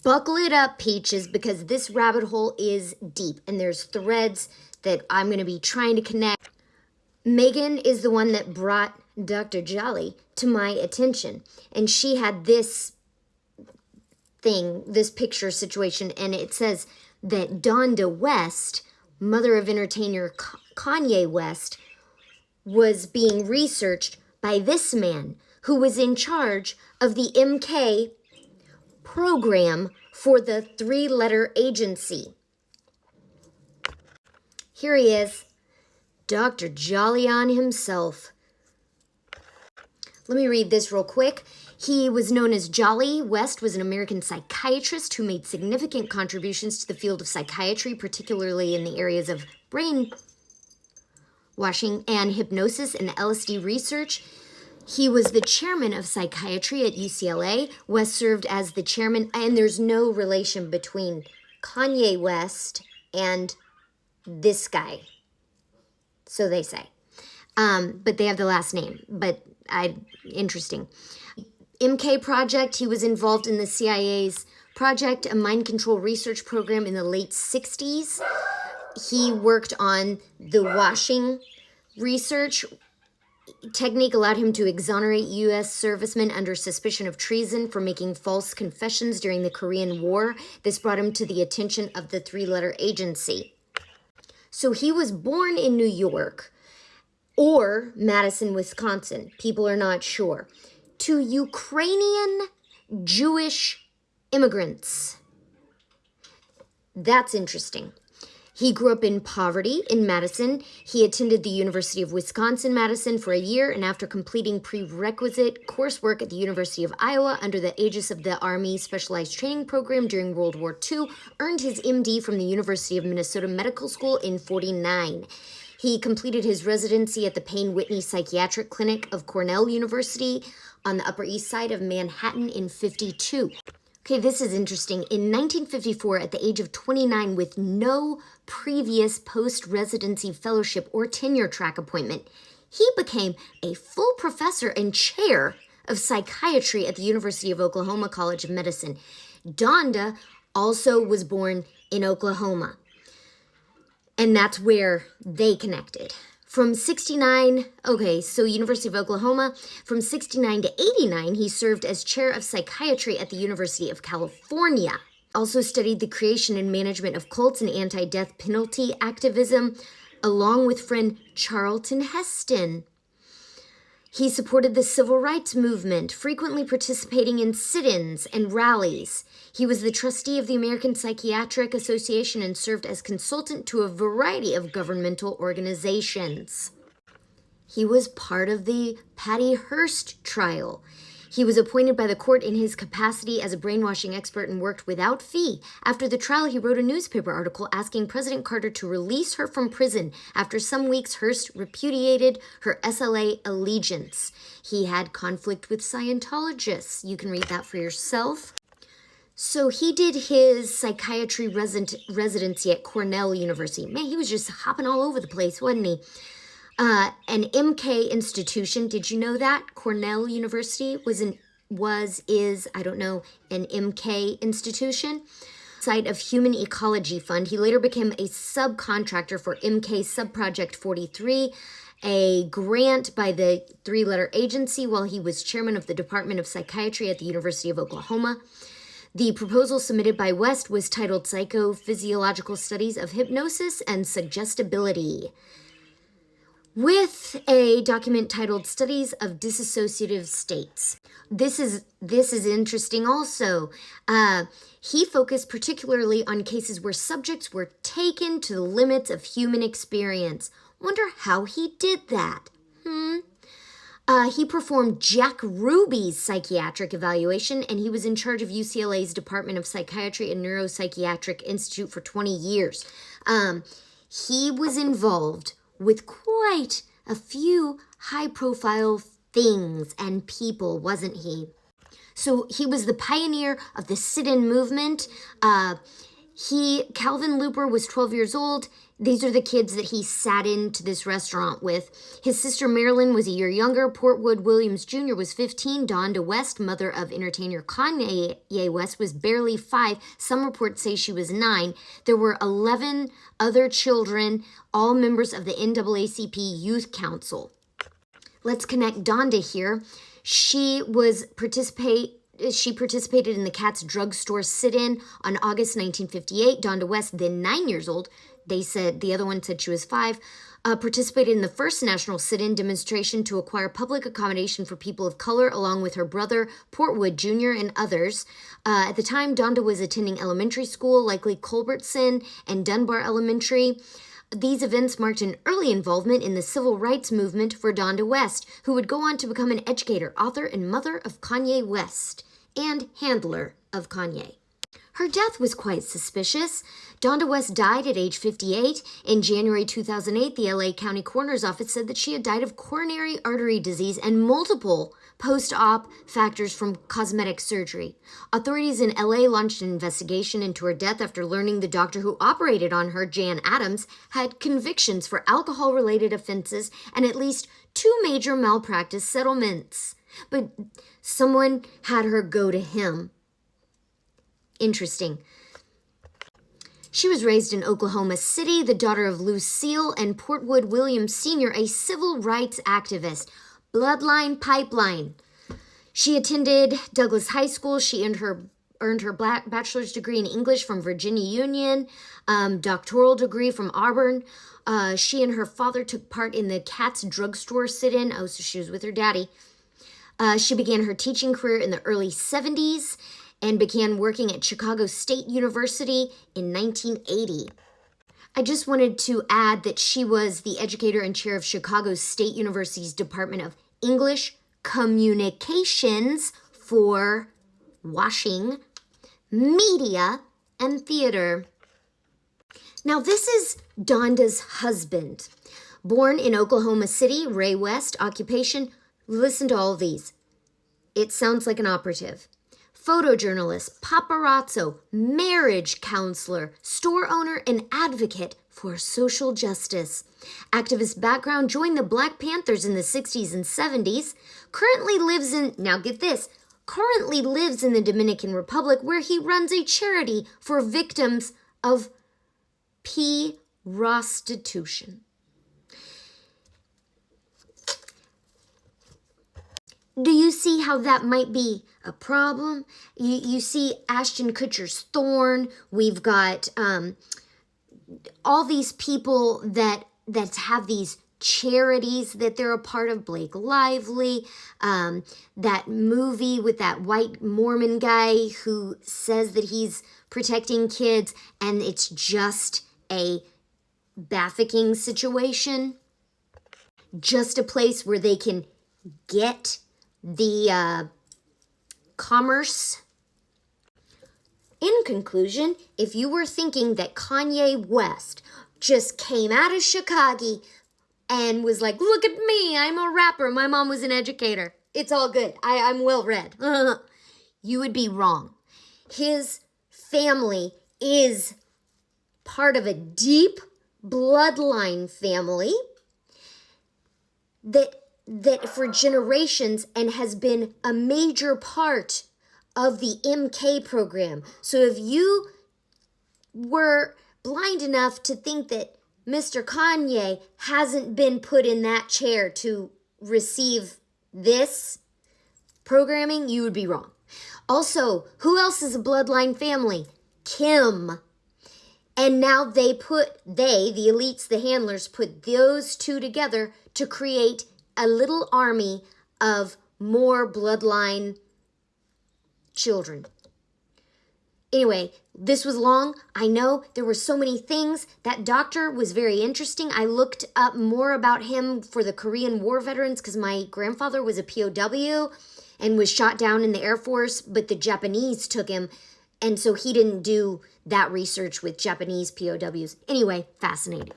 Buckle it up, Peaches, because this rabbit hole is deep and there's threads that I'm going to be trying to connect. Megan is the one that brought Dr. Jolly to my attention, and she had this thing, this picture situation, and it says that Donda West, mother of entertainer Kanye West, was being researched by this man who was in charge of the MK program for the three-letter agency. Here he is, Dr. Jolyon himself. Let me read this real quick. He was known as Jolly West, was an American psychiatrist who made significant contributions to the field of psychiatry, particularly in the areas of brainwashing and hypnosis and LSD research. He was the chairman of psychiatry at UCLA. West served as the chairman, and there's no relation between Kanye West and this guy. So they say. But they have the last name. But interesting. MK Project, he was involved in the CIA's project, a mind control research program in the late 60s. He worked on the washing research technique, allowed him to exonerate U.S. servicemen under suspicion of treason for making false confessions during the Korean War. This brought him to the attention of the three-letter agency. So he was born in New York or Madison, Wisconsin. People are not sure. To Ukrainian Jewish immigrants. That's interesting. He grew up in poverty in Madison. He attended the University of Wisconsin-Madison for a year, and after completing prerequisite coursework at the University of Iowa under the aegis of the Army Specialized Training Program during World War II, earned his MD from the University of Minnesota Medical School in '49. He completed his residency at the Payne Whitney Psychiatric Clinic of Cornell University on the Upper East Side of Manhattan in '52. Okay, this is interesting. In 1954, at the age of 29, with no previous post-residency fellowship or tenure track appointment, he became a full professor and chair of psychiatry at the University of Oklahoma College of Medicine. Donda also was born in Oklahoma, and that's where they connected. From 69, University of Oklahoma, from 69 to 89, he served as chair of psychiatry at the University of California. Also studied the creation and management of cults and anti-death penalty activism, along with friend Charlton Heston. He supported the civil rights movement, frequently participating in sit-ins and rallies. He was the trustee of the American Psychiatric Association and served as consultant to a variety of governmental organizations. He was part of the Patty Hearst trial. He was appointed by the court in his capacity as a brainwashing expert and worked without fee. After the trial, he wrote a newspaper article asking President Carter to release her from prison. After some weeks, Hearst repudiated her SLA allegiance. He had conflict with Scientologists. You can read that for yourself. So he did his psychiatry residency at Cornell University. Man, he was just hopping all over the place, wasn't he? An MK institution. Did you know that? Cornell University is an MK institution. Site of Human Ecology Fund. He later became a subcontractor for MK Subproject 43, a grant by the three-letter agency while he was chairman of the Department of Psychiatry at the University of Oklahoma. The proposal submitted by West was titled Psychophysiological Studies of Hypnosis and Suggestibility, with a document titled Studies of Dissociative States. This is interesting also. He focused particularly on cases where subjects were taken to the limits of human experience. Wonder how he did that. He performed Jack Ruby's psychiatric evaluation, and he was in charge of UCLA's Department of Psychiatry and Neuropsychiatric Institute for 20 years. He was involved with quite a few high-profile things and people, wasn't he? So he was the pioneer of the sit-in movement. Calvin Looper was 12 years old. These are the kids that he sat into this restaurant with. His sister Marilyn was a year younger. Portwood Williams Jr. was 15. Donda West, mother of entertainer Kanye West, was barely 5. Some reports say she was 9. There were 11 other children, all members of the NAACP Youth Council. Let's connect Donda here. She participated in the Katz drugstore sit-in on August 1958. Donda West, then 9 years old, the other one said she was 5, participated in the first national sit-in demonstration to acquire public accommodation for people of color, along with her brother, Portwood Jr., and others. At the time, Donda was attending elementary school, likely Culbertson and Dunbar Elementary. These events marked an early involvement in the civil rights movement for Donda West, who would go on to become an educator, author, and mother of Kanye West, and handler of Kanye. Her death was quite suspicious. Donda West died at age 58. In January 2008, the LA County Coroner's Office said that she had died of coronary artery disease and multiple post-op factors from cosmetic surgery. Authorities in LA launched an investigation into her death after learning the doctor who operated on her, Jan Adams, had convictions for alcohol-related offenses and at least 2 major malpractice settlements. But someone had her go to him. Interesting. She was raised in Oklahoma City, the daughter of Lucille and Portwood Williams Sr., a civil rights activist. Bloodline pipeline. She attended Douglas High School. She earned her bachelor's degree in English from Virginia Union, doctoral degree from Auburn. She and her father took part in the Katz drugstore sit-in. Oh, so she was with her daddy. She began her teaching career in the early 70s and began working at Chicago State University in 1980. I just wanted to add that she was the educator and chair of Chicago State University's Department of English Communications for Washing, Media, and Theater. Now, this is Donda's husband. Born in Oklahoma City, Ray West, occupation, listen to all of these. It sounds like an operative. Photojournalist, paparazzo, marriage counselor, store owner, and advocate for social justice. Activist background, joined the Black Panthers in the 60s and 70s. Currently lives in the Dominican Republic, where he runs a charity for victims of prostitution. Do you see how that might be a problem? You see Ashton Kutcher's Thorn. We've got all these people that have these charities that they're a part of. Blake Lively, that movie with that white Mormon guy who says that he's protecting kids, and it's just a trafficking situation. Just a place where they can get the commerce. In conclusion, if you were thinking that Kanye West just came out of Chicago and was like, look at me, I'm a rapper, my mom was an educator, it's all good, I'm well read, you would be wrong. His family is part of a deep bloodline family that for generations and has been a major part of the MK program. So if you were blind enough to think that Mr. Kanye hasn't been put in that chair to receive this programming, you would be wrong. Also, who else is a bloodline family? Kim. And now the elites, the handlers, put those two together to create a little army of more bloodline children. Anyway, this was long. I know there were so many things. That doctor was very interesting. I looked up more about him for the Korean War veterans because my grandfather was a POW and was shot down in the Air Force, but the Japanese took him, and so he didn't do that research with Japanese POWs. Anyway, fascinating.